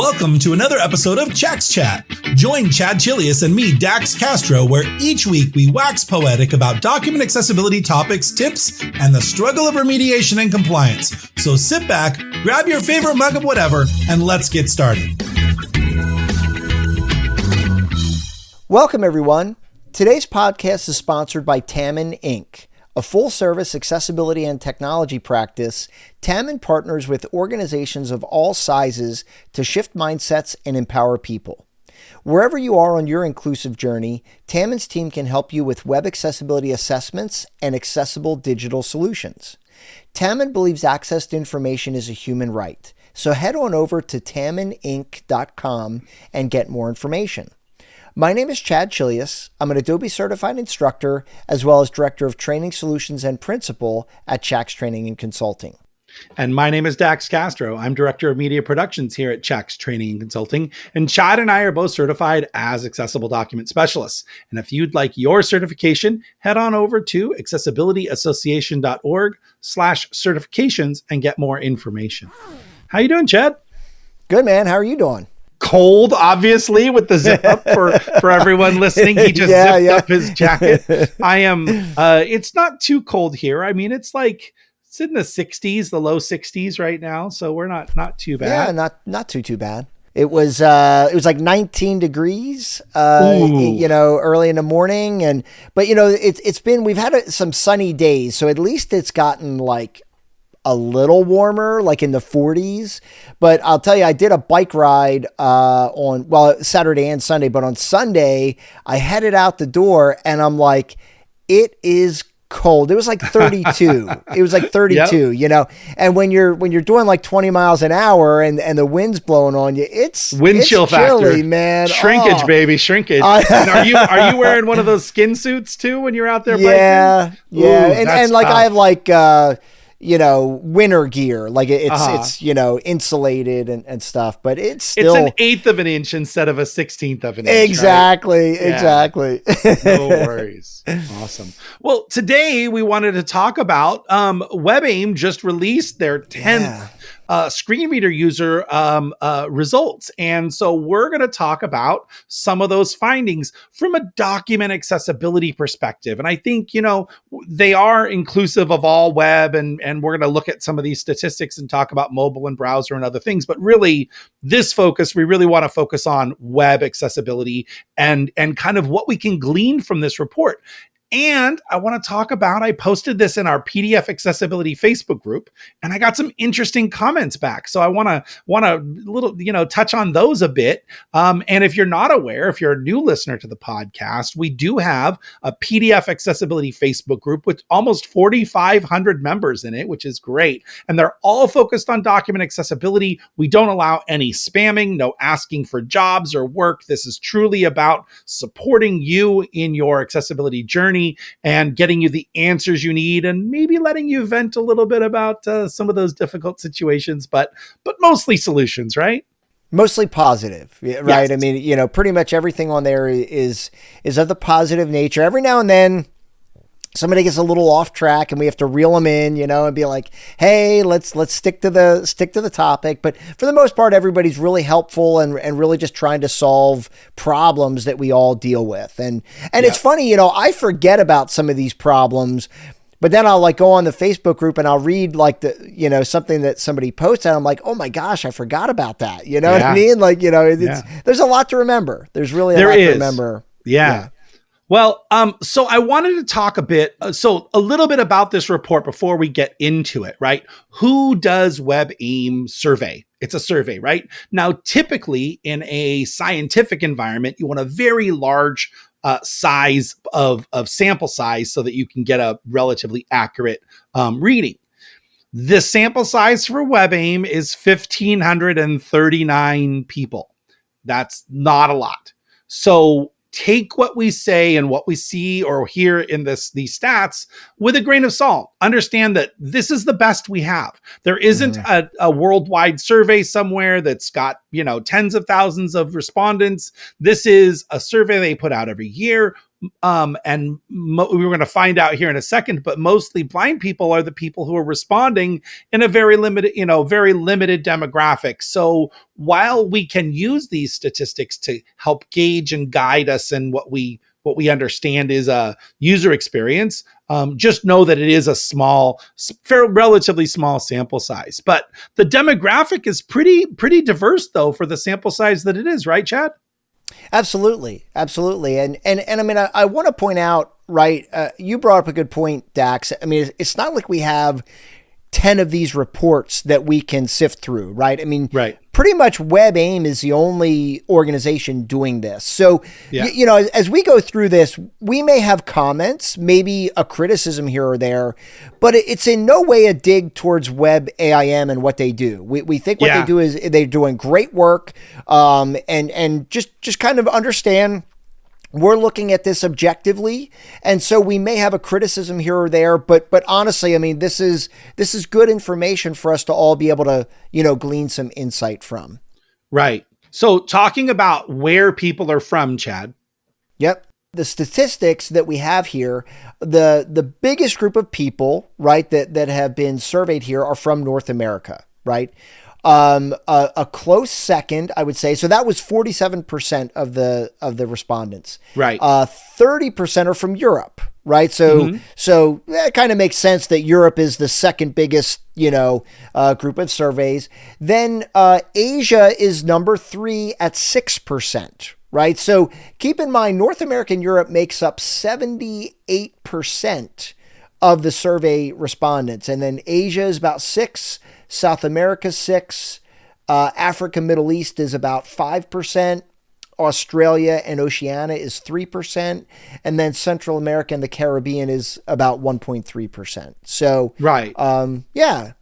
Welcome to another episode of Chax Chat. Join Chad Chilius and me, Dax Castro, where each week we wax poetic about document accessibility topics, tips, and the struggle of remediation and compliance. So sit back, grab your favorite mug of whatever, and let's get started. Welcome, everyone. Today's podcast is sponsored by Tamin Inc., a full-service accessibility and technology practice. Tamin partners with organizations of all sizes to shift mindsets and empower people. Wherever you are on your inclusive journey, Tamin's team can help you with web accessibility assessments and accessible digital solutions. Tamin believes access to information is a human right, so head on over to tamininc.com and get more information. My name is Chad Chilius. I'm an Adobe certified instructor, as well as director of training solutions and principal at Chax Training and Consulting. And my name is Dax Castro. I'm director of media productions here at Chax Training and Consulting. And Chad and I are both certified as accessible document specialists. And if you'd like your certification, head on over to accessibilityassociation.org/certifications and get more information. How you doing, Chad? Good, man. How are you doing? Cold, obviously, with the zip up for everyone listening. He just zipped up his jacket. I am, it's not too cold here. I mean, it's in the 60s, the low 60s right now. So we're not too bad. Yeah, not too bad. It was like 19 degrees, early in the morning. But we've had some sunny days. So at least it's gotten like a little warmer, like in the 40s. But I'll tell you, I did a bike ride on Saturday and Sunday, but on Sunday I headed out the door and I'm like, it is cold. It was like 32. It was like 32, yep. And when you're doing like 20 miles an hour and the wind's blowing on you, it's wind chill chilly, factor, man. Shrinkage, baby, shrinkage. And are you wearing one of those skin suits too when you're out there biking? Yeah. Ooh, and like tough. I have like winter gear, like it's insulated and stuff, but it's still, it's an 1/8 of an inch instead of a 1/16 of an inch. Exactly. Right? Exactly. No worries. Awesome. Well, today we wanted to talk about, WebAIM just released their 10th screen reader user results. And so we're going to talk about some of those findings from a document accessibility perspective. And I think, they are inclusive of all web, and we're going to look at some of these statistics and talk about mobile and browser and other things. But really, we really want to focus on web accessibility and kind of what we can glean from this report. And I want to talk about, I posted this in our PDF accessibility Facebook group, and I got some interesting comments back. So I want to touch on those a bit. And if you're not aware, if you're a new listener to the podcast, we do have a PDF accessibility Facebook group with almost 4,500 members in it, which is great. And they're all focused on document accessibility. We don't allow any spamming, no asking for jobs or work. This is truly about supporting you in your accessibility journey and getting you the answers you need, and maybe letting you vent a little bit about some of those difficult situations, but mostly solutions, right? Mostly positive, right? Yes. I mean, pretty much everything on there is of the positive nature. Every now and then somebody gets a little off track and we have to reel them in, and be like, hey, let's stick to the topic. But for the most part, everybody's really helpful and really just trying to solve problems that we all deal with. And It's funny, I forget about some of these problems, but then I'll go on the Facebook group and I'll read something that somebody posted. And I'm like, oh my gosh, I forgot about that. You know what I mean? There's a lot to remember. There's really a lot to remember. Yeah. Well, so I wanted to talk a little bit about this report before we get into it, right? Who does WebAIM survey? It's a survey, right? Now, typically in a scientific environment, you want a very large size of sample size so that you can get a relatively accurate reading. The sample size for WebAIM is 1,539 people. That's not a lot. So take what we say and what we see or hear in these stats with a grain of salt. Understand that this is the best we have. There isn't a worldwide survey somewhere that's got, tens of thousands of respondents. This is a survey they put out every year. we're going to find out here in a second, but mostly blind people are the people who are responding in a very limited demographic. So while we can use these statistics to help gauge and guide us in what we understand is a user experience, just know that it is a relatively small sample size. But the demographic is pretty diverse, though, for the sample size that it is, right, Chad? Absolutely. And I mean, I want to point out, right, you brought up a good point, Dax. I mean, it's not like we have 10 of these reports that we can sift through, right? I mean, right. Pretty much WebAIM is the only organization doing this. So, you know, as we go through this, we may have comments, maybe a criticism here or there, but it's in no way a dig towards WebAIM and what they do. We think what they do is they're doing great work, and just kind of understand we're looking at this objectively, and so we may have a criticism here or there, but honestly, I mean, this is good information for us to all be able to, you know, glean some insight from. Right. So talking about where people are from, Chad. Yep. The statistics that we have here, the biggest group of people, right, that have been surveyed here are from North America, right? A close second, I would say. So that was 47% of the respondents. Right. 30% are from Europe. Right. So, so that kind of makes sense that Europe is the second biggest, you know, group of surveys. Then, Asia is number 3 at 6%. Right. So keep in mind, North America and Europe makes up 78% of the survey respondents. And then Asia is about 6%. South America, 6%, Africa, Middle East is about 5%, Australia and Oceania is 3%, and then Central America and the Caribbean is about 1.3%. So, right. Yeah.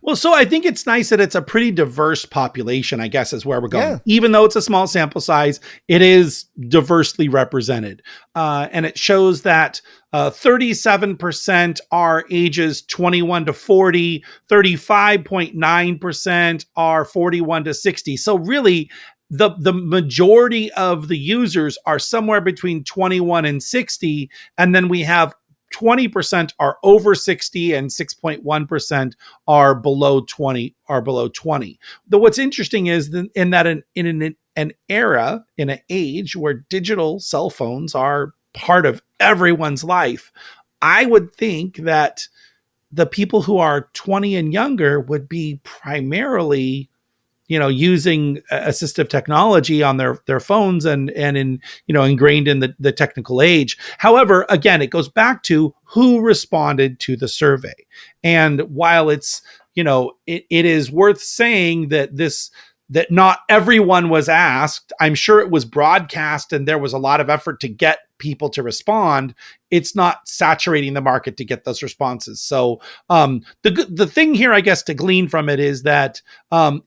Well, so I think it's nice that it's a pretty diverse population, I guess, is where we're going. Yeah. Even though it's a small sample size, it is diversely represented. And it shows that 37% are ages 21 to 40, 35.9% are 41 to 60. So really, the majority of the users are somewhere between 21 and 60. And then we have 20% are over 60 and 6.1% are below 20. Though what's interesting is in an era, in an age where digital cell phones are part of everyone's life, I would think that the people who are 20 and younger would be primarily, you know, using assistive technology on their phones and in, you know, ingrained in the technical age. However, again, it goes back to who responded to the survey. And while it's, you know, it is worth saying that not everyone was asked, I'm sure it was broadcast and there was a lot of effort to get people to respond. It's not saturating the market to get those responses. So the thing here, I guess, to glean from it is that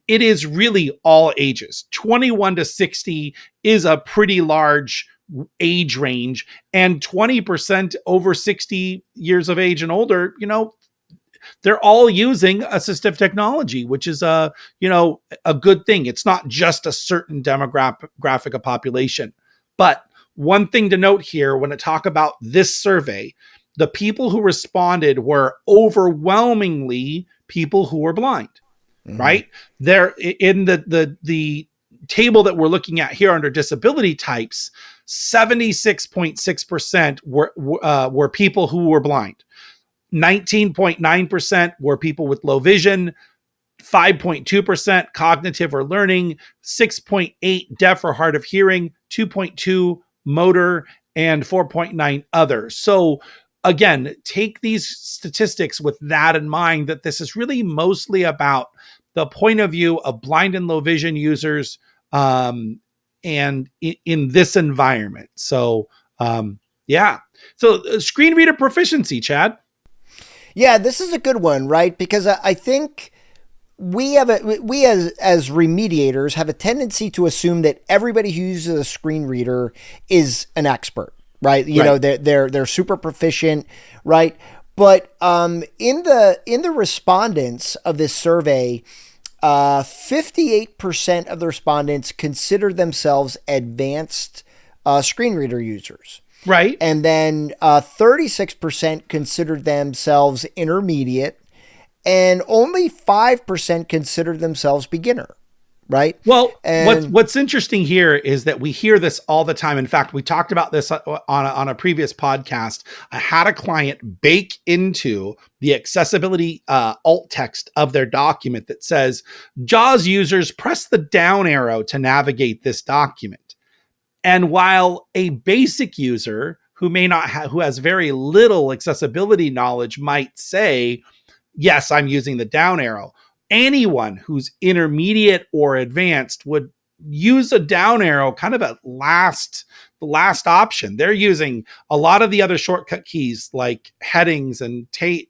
it is really all ages. 21 to 60 is a pretty large age range, and 20% over 60 years of age and older, you know, they're all using assistive technology, which is a good thing. It's not just a certain demographic of population. But one thing to note here, when I talk about this survey, the people who responded were overwhelmingly people who were blind, right? They're in the table that we're looking at here under disability types, 76.6% were people who were blind. 19.9% were people with low vision, 5.2% cognitive or learning, 6.8% deaf or hard of hearing, 2.2% motor, and 4.9% other. So again, take these statistics with that in mind, that this is really mostly about the point of view of blind and low vision users, and in this environment. So yeah. So screen reader proficiency, Chad. Yeah, this is a good one, right? Because I think we as remediators have a tendency to assume that everybody who uses a screen reader is an expert, right? You know, they're super proficient, right? But in the respondents of this survey, 58% of the respondents consider themselves advanced screen reader users. Right. And then 36% considered themselves intermediate, and only 5% considered themselves beginner. Right. Well, and what's interesting here is that we hear this all the time. In fact, we talked about this on a previous podcast. I had a client bake into the accessibility alt text of their document that says, JAWS users press the down arrow to navigate this document. And while a basic user who may not who has very little accessibility knowledge might say, yes, I'm using the down arrow, anyone who's intermediate or advanced would use a down arrow kind of at the last option. They're using a lot of the other shortcut keys like headings and T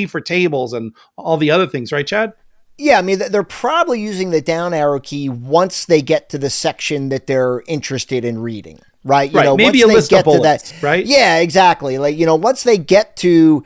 for tables and all the other things, right, Chad? Yeah, I mean, they're probably using the down arrow key once they get to the section that they're interested in reading, right? You know, maybe a list of bullets, right? Yeah, exactly. Like, once they get to,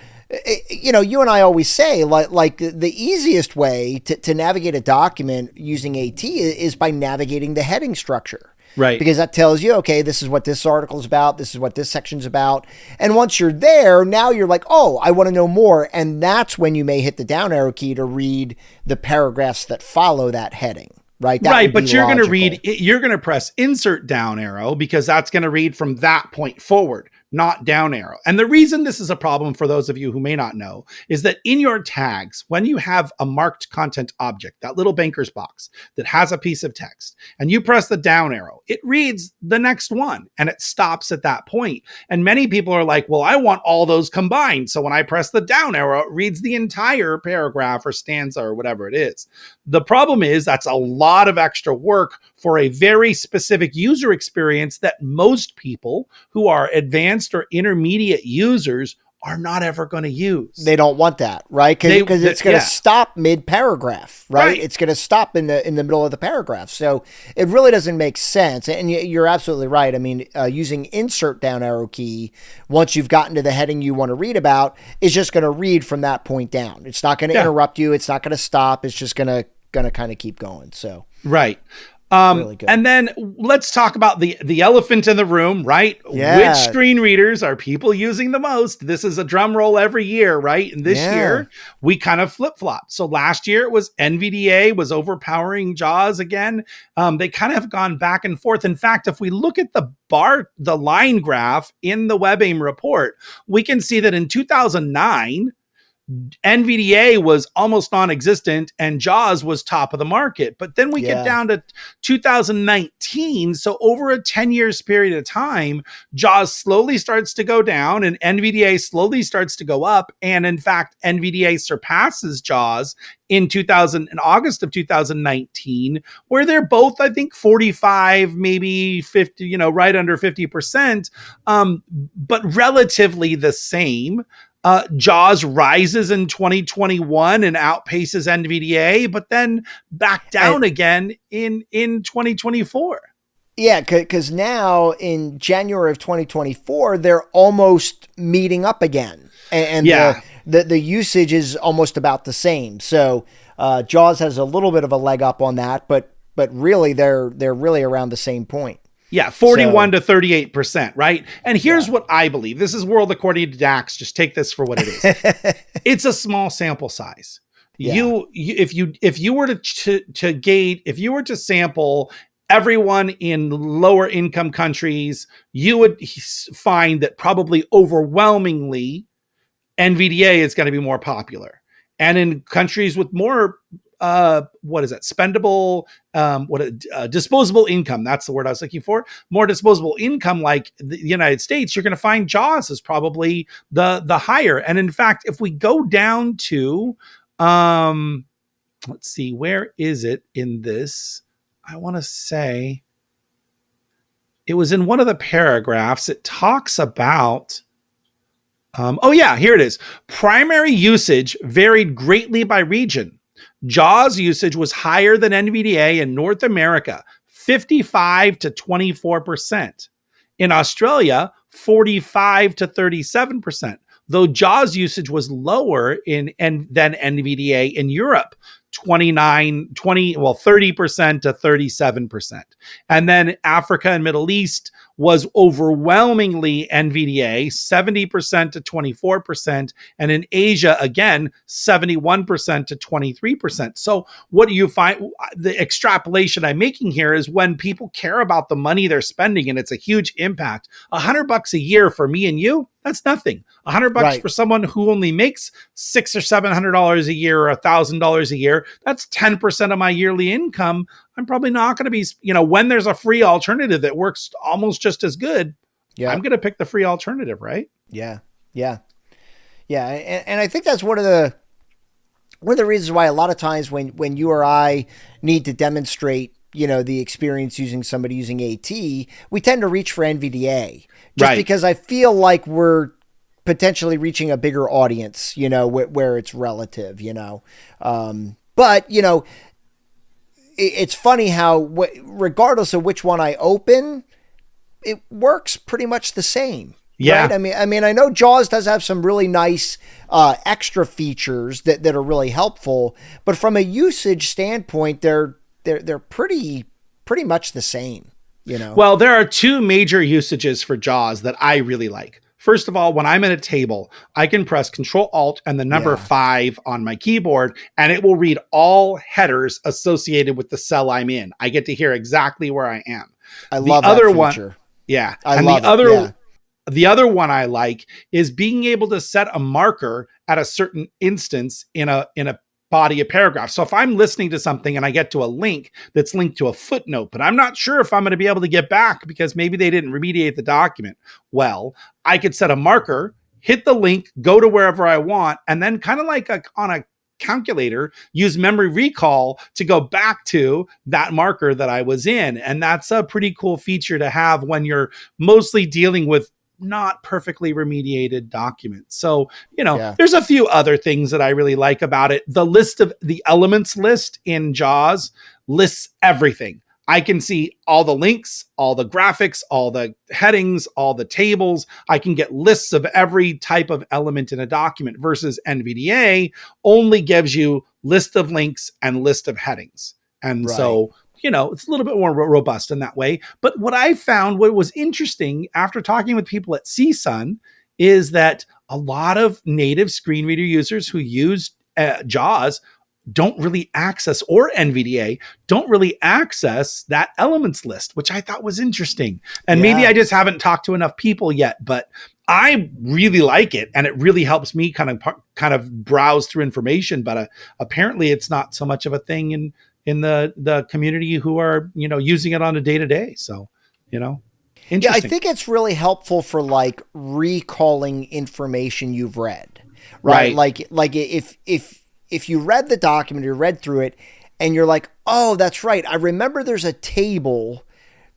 you and I always say, like the easiest way to navigate a document using AT is by navigating the heading structure. Right. Because that tells you, okay, this is what this article is about. This is what this section's about. And once you're there, now you're like, oh, I want to know more. And that's when you may hit the down arrow key to read the paragraphs that follow that heading. Right. Right. But you're going to press insert down arrow because that's going to read from that point forward, not down arrow. And the reason this is a problem for those of you who may not know is that in your tags, when you have a marked content object, that little banker's box that has a piece of text, and you press the down arrow, it reads the next one and it stops at that point. And many people are like, well, I want all those combined. So when I press the down arrow, it reads the entire paragraph or stanza or whatever it is. The problem is that's a lot of extra work for a very specific user experience that most people who are advanced or intermediate users are not ever going to use. They don't want that, right? Because it's going to stop mid-paragraph, right? It's going to stop in the middle of the paragraph. So it really doesn't make sense. And you're absolutely right. I mean, using insert down arrow key, once you've gotten to the heading you want to read about, is just going to read from that point down. It's not going to interrupt you. It's not going to stop. It's just going to kind of keep going. So right. Really good. And then let's talk about the elephant in the room, right? Yeah. Which screen readers are people using the most? This is a drum roll every year, right? And this year we kind of flip-flopped. So last year it was NVDA was overpowering JAWS again. They kind of have gone back and forth. In fact, if we look at the line graph in the WebAIM report, we can see that in 2009, NVDA was almost non-existent and JAWS was top of the market. But then we get down to 2019. So over a 10 years period of time, JAWS slowly starts to go down and NVDA slowly starts to go up. And in fact, NVDA surpasses JAWS in August of 2019, where they're both, I think, 45, maybe 50, right under 50%, but relatively the same. JAWS rises in 2021 and outpaces NVDA, but then back down again in 2024. Yeah, because now in January of 2024, they're almost meeting up again. And the usage is almost about the same. So JAWS has a little bit of a leg up on that, but really they're really around the same point. Yeah, 41 to 38%, right? And here's what I believe. This is World According to Dax. Just take this for what it is. It's a small sample size. Yeah. If you were to sample everyone in lower income countries, you would find that probably overwhelmingly NVDA is going to be more popular. And in countries with more disposable income. That's the word I was looking for. More disposable income, like the United States, you're going to find JAWS is probably the higher. And in fact, if we go down to, let's see, where is it in this? I want to say it was in one of the paragraphs. It talks about, here it is. Primary usage varied greatly by region. JAWS usage was higher than NVDA in North America, 55 to 24%. In Australia, 45 to 37%, though JAWS usage was lower than NVDA in Europe, 30% to 37%. And then Africa and Middle East was overwhelmingly NVDA, 70% to 24%. And in Asia, again, 71% to 23%. So what do you find? The extrapolation I'm making here is when people care about the money they're spending and it's a huge impact, $100 a year for me and you, that's nothing. $100 for someone who only makes $600 or $700 a year or $1,000 a year, that's 10% of my yearly income. I'm probably not going to be, when there's a free alternative that works almost just as good, I'm going to pick the free alternative, right? Yeah. And I think that's one of the reasons why a lot of times when you or I need to demonstrate, the experience using somebody using AT, we tend to reach for NVDA just because I feel like we're potentially reaching a bigger audience, where it's relative, but it's funny how regardless of which one I open, it works pretty much the same. Yeah. Right? I mean, I know JAWS does have some really nice extra features that are really helpful, but from a usage standpoint, they're pretty much the same, Well, there are two major usages for JAWS that I really like. First of all, when I'm in a table, I can press Control Alt and the number 5 on my keyboard, and it will read all headers associated with the cell I'm in. I get to hear exactly where I am. I love that feature. Yeah. The other one I like is being able to set a marker at a certain instance in a body of paragraph. So if I'm listening to something and I get to a link that's linked to a footnote, but I'm not sure if I'm going to be able to get back because maybe they didn't remediate the document. Well, I could set a marker, hit the link, go to wherever I want, and then kind of like on a calculator, use memory recall to go back to that marker that I was in. And that's a pretty cool feature to have when you're mostly dealing with not perfectly remediated documents. So, there's a few other things that I really like about it. The elements list in JAWS lists everything. I can see all the links, all the graphics, all the headings, all the tables. I can get lists of every type of element in a document versus NVDA only gives you list of links and list of headings. And so it's a little bit more robust in that way. But what I found, what was interesting after talking with people at CSUN, is that a lot of native screen reader users who use JAWS don't really access, or NVDA, don't really access that elements list, which I thought was interesting. And maybe I just haven't talked to enough people yet, but I really like it. And it really helps me kind of browse through information. But apparently it's not so much of a thing in the community who are, using it on a day-to-day. So, interesting. Yeah, I think it's really helpful for like recalling information you've read, right? Like if you read the document, you read through it and you're like, oh, that's right. I remember there's a table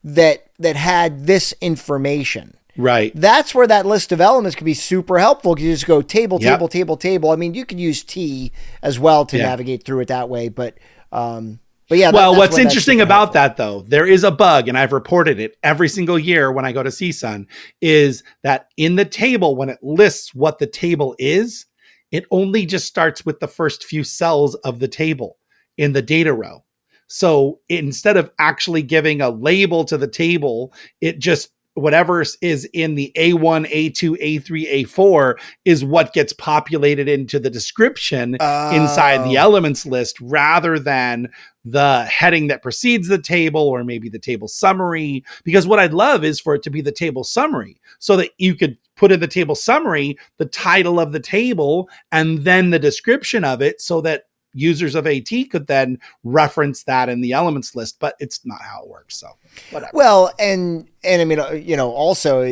that had this information. Right. That's where that list of elements could be super helpful. You just go table. I mean, you could use T as well to navigate through it that way, but yeah. Well, what's interesting about that though, there is a bug, and I've reported it every single year when I go to CSUN, is that in the table, when it lists what the table is, it only just starts with the first few cells of the table in the data row. So instead of actually giving a label to the table, it just, whatever is in the A1, A2, A3, A4 is what gets populated into the description inside the elements list, rather than the heading that precedes the table, or maybe the table summary. Because what I'd love is for it to be the table summary, so that you could put in the table summary the title of the table and then the description of it, so that users of AT could then reference that in the elements list. But it's not how it works. So whatever. Well, and I mean, also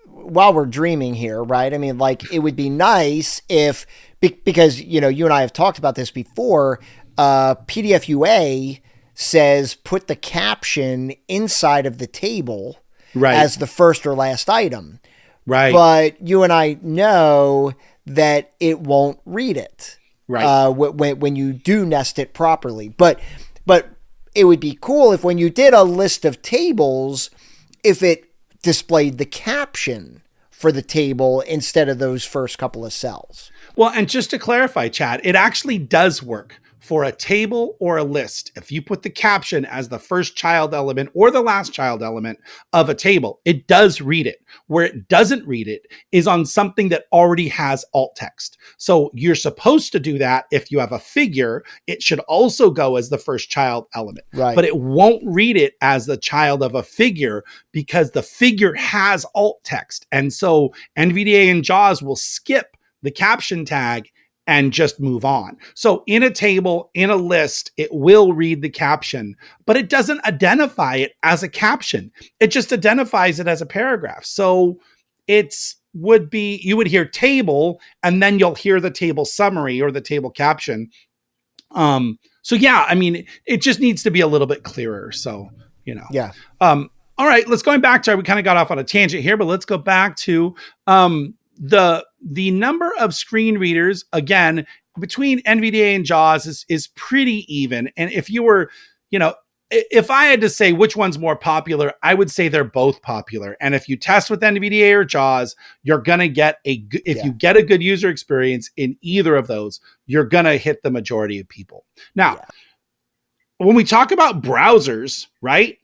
while we're dreaming here, right? I mean, like, it would be nice if, because, you and I have talked about this before, PDF UA says put the caption inside of the table as the first or last item. Right. But you and I know that it won't read it. Right. When you do nest it properly. But it would be cool if when you did a list of tables, if it displayed the caption for the table instead of those first couple of cells. Well, and just to clarify, Chad, it actually does work for a table or a list, if you put the caption as the first child element or the last child element of a table, it does read it. Where it doesn't read it is on something that already has alt text. So you're supposed to do that if you have a figure. It should also go as the first child element, Right. but it won't read it as the child of a figure because the figure has alt text. And so NVDA and JAWS will skip the caption tag and just move on. So in a table, in a list, it will read the caption, but it doesn't identify it as a caption. It just identifies it as a paragraph. So you would hear table, and then you'll hear the table summary or the table caption. So yeah, I mean, it just needs to be a little bit clearer. So, Yeah. All right, let's going back to, we kind of got off on a tangent here, but let's go back to, the number of screen readers, again, between NVDA and JAWS is pretty even. And if you were, if I had to say which one's more popular, I would say they're both popular. And if you test with NVDA or JAWS, you're going to get you get a good user experience in either of those, you're going to hit the majority of people. Now, when we talk about browsers, right?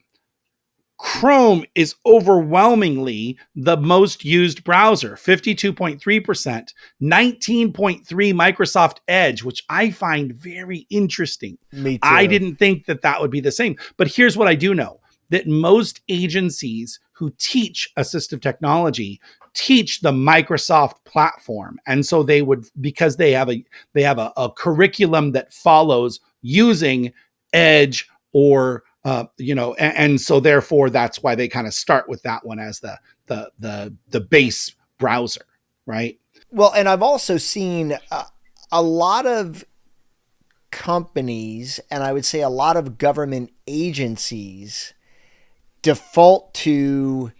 Chrome is overwhelmingly the most used browser, 52.3%, 19.3 Microsoft Edge, which I find very interesting. Me too. I didn't think that would be the same. But here's what I do know, that most agencies who teach assistive technology teach the Microsoft platform. And so they would, because they have a curriculum that follows using Edge or and so therefore that's why they kind of start with that one as the base browser, right? Well, and I've also seen a lot of companies, and I would say a lot of government agencies, default to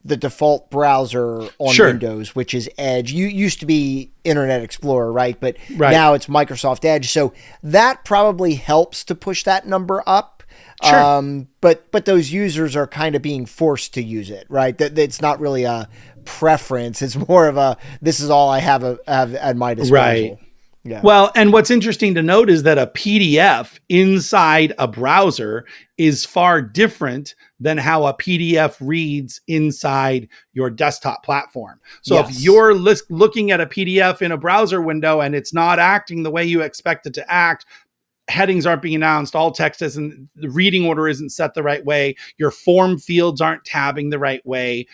the default browser on Windows, which is Edge. You used to be Internet Explorer, right? But now it's Microsoft Edge. So that probably helps to push that number up. Sure. But those users are kind of being forced to use it, right? That it's not really a preference. It's more of a, this is all I have at my disposal. Right. Yeah. Well, and what's interesting to note is that a PDF inside a browser is far different than how a PDF reads inside your desktop platform. So if you're looking at a PDF in a browser window and it's not acting the way you expect it to act, headings aren't being announced, all text isn't, the reading order isn't set the right way, your form fields aren't tabbing the right way,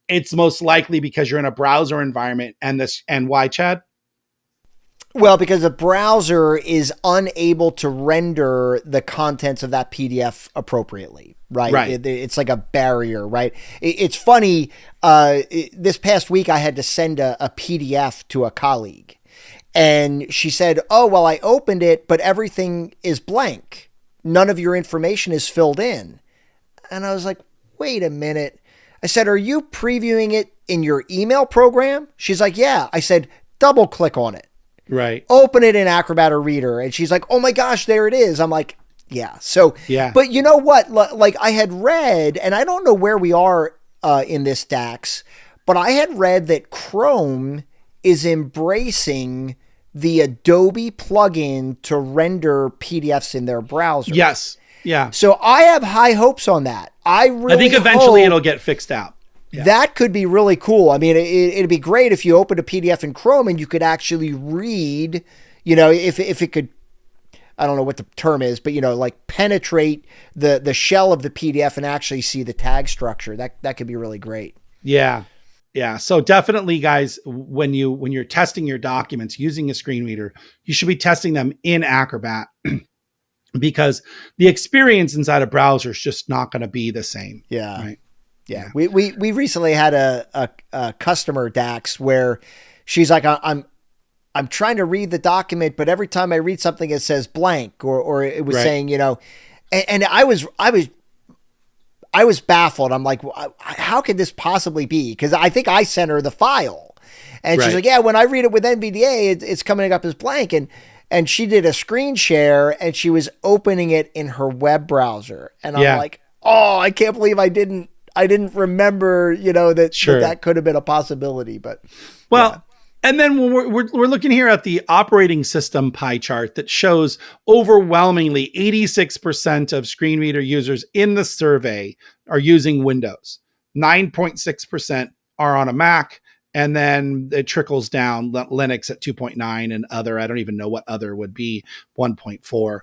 it's most likely because you're in a browser environment. And why, Chad? Well, because the browser is unable to render the contents of that PDF appropriately, right? It's like a barrier, right? It's funny. This past week, I had to send a PDF to a colleague. And she said, oh, well, I opened it, but everything is blank. None of your information is filled in. And I was like, wait a minute. I said, are you previewing it in your email program? She's like, yeah. I said, double click on it. Right. Open it in Acrobat or Reader. And she's like, oh my gosh, there it is. I'm like, yeah. So, yeah. But you know what? Like I had read, and I don't know where we are in this DAX, but I had read that Chrome is embracing the Adobe plugin to render PDFs in their browser. Yes. Yeah. So I have high hopes on that. I think eventually it'll get fixed out. Yeah. That could be really cool. I mean, it'd be great if you opened a PDF in Chrome and you could actually read, if it could, I don't know what the term is, but, like penetrate the shell of the PDF and actually see the tag structure. That could be really great. Yeah. Yeah. So definitely, guys, when you're testing your documents using a screen reader, you should be testing them in Acrobat because the experience inside a browser is just not going to be the same. Yeah. Right. Yeah. We recently had a customer DAX where she's like, I'm trying to read the document, but every time I read something, it says blank or it was saying, and I was baffled. I'm like, how could this possibly be? Because I think I sent her the file. And she's like, yeah, when I read it with NVDA, it's coming up as blank. And she did a screen share and she was opening it in her web browser. And I'm like, oh, I can't believe I didn't remember, that could have been a possibility. But And then when we're looking here at the operating system pie chart that shows overwhelmingly 86% of screen reader users in the survey are using Windows. 9.6% are on a Mac. And then it trickles down Linux at 2.9 and other. I don't even know what other would be 1.4.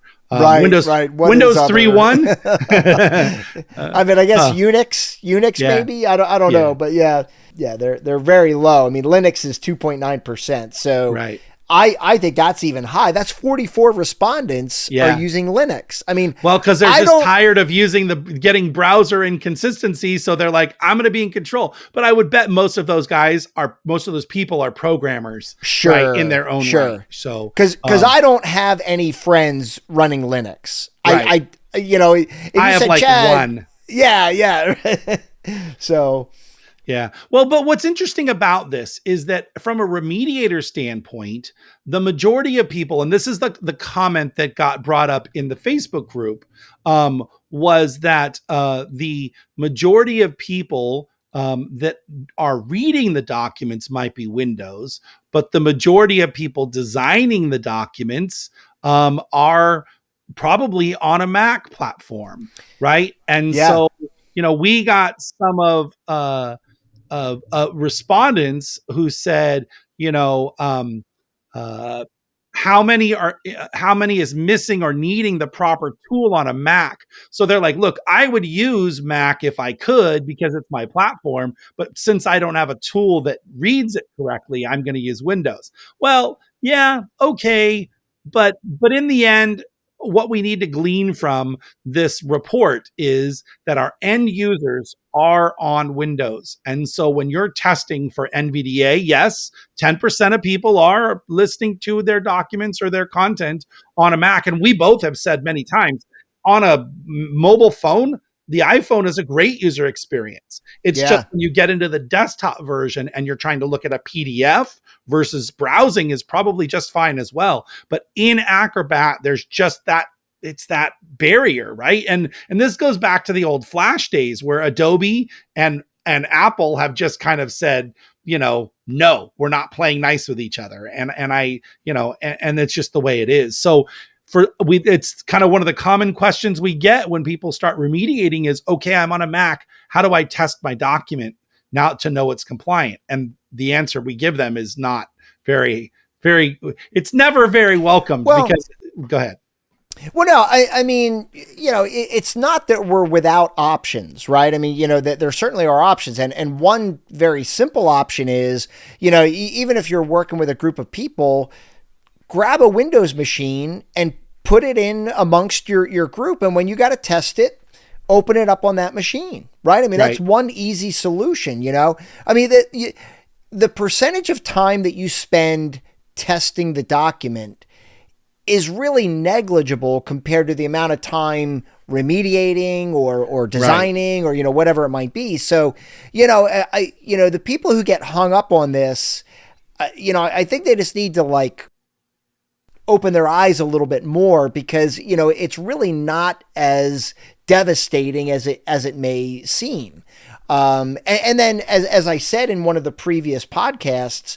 Windows 3.1. I mean, I guess Unix maybe. I don't know, but yeah, they're very low. I mean, Linux is 2.9%. So right. I think that's even high. That's 44 respondents are using Linux. I mean, well, because they're just tired of getting browser inconsistency. So they're like, I'm going to be in control. But I would bet most of those people are programmers, right, in their own way. So because I don't have any friends running Linux. Right. I have like Chad, one. Yeah. So. Yeah. Well, but what's interesting about this is that from a remediator standpoint, the majority of people, and this is the comment that got brought up in the Facebook group, was that the majority of people that are reading the documents might be Windows, but the majority of people designing the documents are probably on a Mac platform, right? And so, we got some of respondents who said, how many is missing or needing the proper tool on a Mac? So they're like, look, I would use Mac if I could because it's my platform, but since I don't have a tool that reads it correctly, I'm going to use Windows. Well, yeah, okay, but in the end, what we need to glean from this report is that our end users are on Windows. And so when you're testing for NVDA, yes, 10% of people are listening to their documents or their content on a Mac. And we both have said many times, on a mobile phone, the iPhone is a great user experience. It's just when you get into the desktop version and you're trying to look at a PDF versus browsing is probably just fine as well. But in Acrobat, there's just it's that barrier, right? And this goes back to the old Flash days where Adobe and Apple have just kind of said, no, we're not playing nice with each other. And it's just the way it is. So it's kind of one of the common questions we get when people start remediating is, okay, I'm on a Mac. How do I test my document now to know it's compliant? And the answer we give them is not very, very, it's never very welcomed because, go ahead. Well, no, I mean, it's not that we're without options, right? I mean, that there certainly are options. And one very simple option is, even if you're working with a group of people, grab a Windows machine and put it in amongst your group. And when you got to test it, open it up on that machine, right? I mean, that's one easy solution, I mean, the percentage of time that you spend testing the document is really negligible compared to the amount of time remediating or designing or, whatever it might be. So, the people who get hung up on this, I think they just need to open their eyes a little bit more because, it's really not as devastating as it may seem. And then as I said in one of the previous podcasts,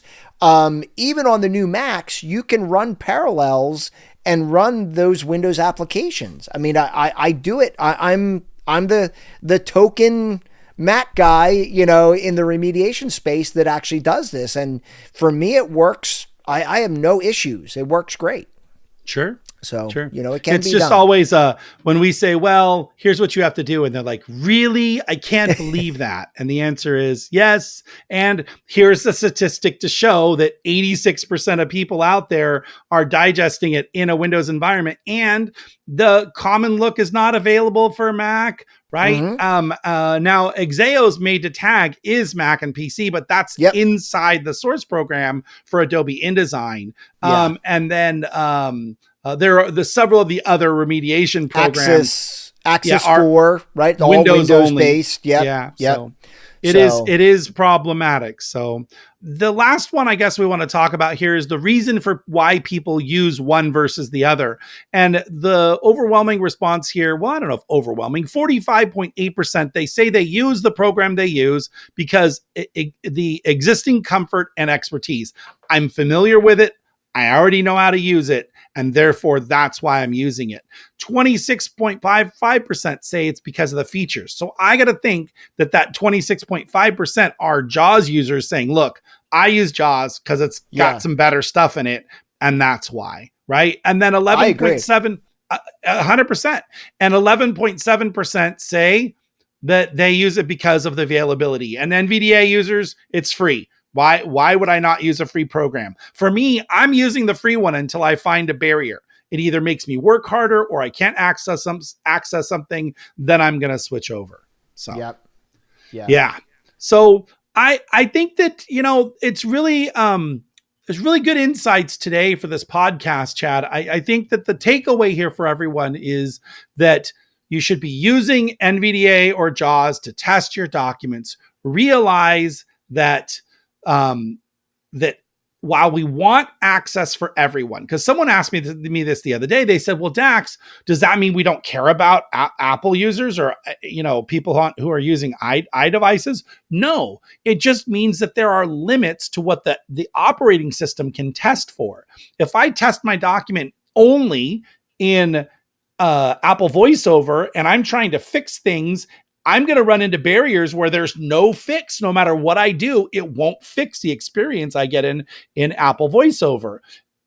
even on the new Macs, you can run parallels and run those Windows applications. I mean, I do it. I'm the token Mac guy, in the remediation space that actually does this. And for me, it works. I have no issues. It works great. Sure. So, sure. It can be It's just done. always when we say, well, here's what you have to do. And they're like, really? I can't believe that. And the answer is yes. And here's the statistic to show that 86% of people out there are digesting it in a Windows environment. And the common look is not available for Mac, right? Mm-hmm. Now, Exeo's made to tag is Mac and PC, but that's inside the source program for Adobe InDesign. And then there are several of the other remediation programs. Access 4, right? All Windows only. based. Yep. Yeah. Yep. So, It is problematic. So the last one I guess we want to talk about here is the reason for why people use one versus the other. And the overwhelming response here, well, I don't know if overwhelming, 45.8%, they say they use the program they use because the existing comfort and expertise. I'm familiar with it. I already know how to use it, and therefore that's why I'm using it. 26.55% say it's because of the features. So I got to think that 26.5% are JAWS users saying, look, I use JAWS because it's got some better stuff in it, and that's why, right? And then 11.7, 100%. And 11.7% say that they use it because of the availability. And NVDA users, it's free. Why would I not use a free program? For me, I'm using the free one until I find a barrier. It either makes me work harder or I can't access something, then I'm going to switch over. So, yeah. So I think that, it's really, there's really good insights today for this podcast, Chad. I think that the takeaway here for everyone is that you should be using NVDA or JAWS to test your documents. Realize that that while we want access for everyone, because someone asked me this the other day, they said, well, Dax, does that mean we don't care about Apple users or, people who are using iDevices? No, it just means that there are limits to what the operating system can test for. If I test my document only in Apple VoiceOver and I'm trying to fix things, I'm going to run into barriers where there's no fix. No matter what I do, it won't fix the experience I get in Apple VoiceOver.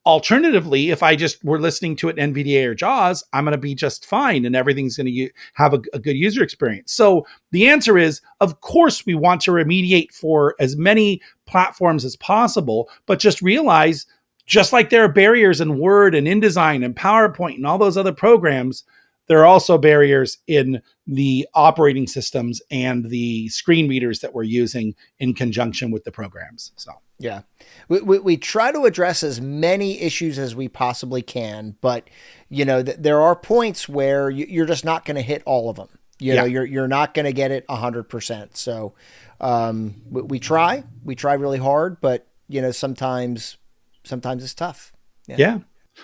Alternatively, if I just were listening to it in NVDA or JAWS, I'm going to be just fine and everything's going to have a good user experience. So the answer is, of course, we want to remediate for as many platforms as possible, but just realize, just like there are barriers in Word and InDesign and PowerPoint and all those other programs, there are also barriers in the operating systems and the screen readers that we're using in conjunction with the programs. So, yeah, we try to address as many issues as we possibly can, but there are points where you're just not going to hit all of them. You're not going to get it 100%. So, we try really hard, but sometimes it's tough. Yeah.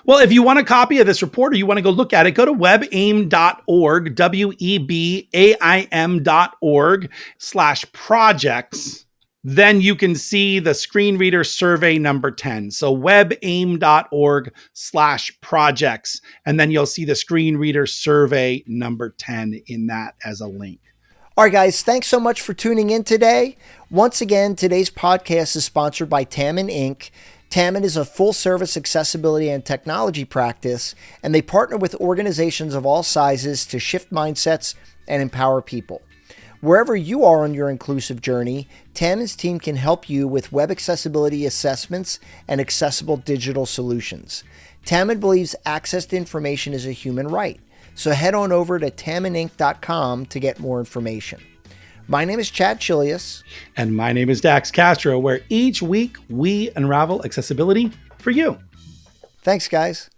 Well, if you want a copy of this report or you want to go look at it, go to webaim.org, webaim.org/projects. Then you can see the screen reader survey number 10. So webaim.org/projects. And then you'll see the screen reader survey number 10 in that as a link. All right, guys, thanks so much for tuning in today. Once again, today's podcast is sponsored by Tamin Inc. Tamin is a full-service accessibility and technology practice, and they partner with organizations of all sizes to shift mindsets and empower people. Wherever you are on your inclusive journey, Tamin's team can help you with web accessibility assessments and accessible digital solutions. Tamin believes access to information is a human right, so head on over to tamininc.com to get more information. My name is Chad Chilius. And my name is Dax Castro, where each week we unravel accessibility for you. Thanks, guys.